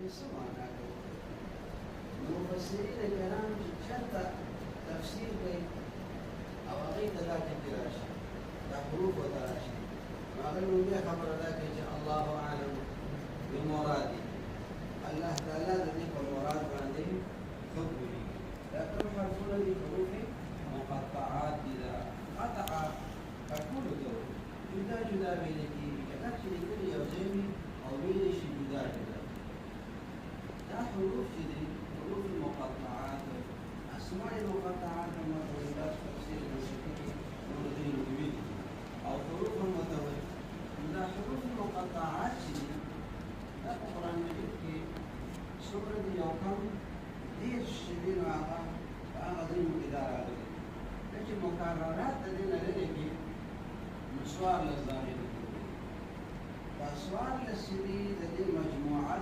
سمعنا المفسرين الكلام شتى تفسير بين أو غير ذاك الدراش حروف ودراش ما غيروا به خبر ذاك الله أعلم بمرادي الله تعالى ذلك المراد عنده حكمه لكن حرفنا لحروف مقطعات إذا قطع فكل دور جدا جدا بينك كذلك لكل يوزيني أو بينش جدا جدا حروف جدي حروف المقطعات أسماء المقطعات كما تقولات تفسير المشكلة ونظير الجبيل أو حروف المتوجه إذا حروف المقطعات جدي لا القرآن المجيد سورة دي يوكم دي الشبين وعطا فأنا ضيم إدارة لكن مكررات تدينا لديك مسوار للظاهر فأسوار للسبيل تدين مجموعات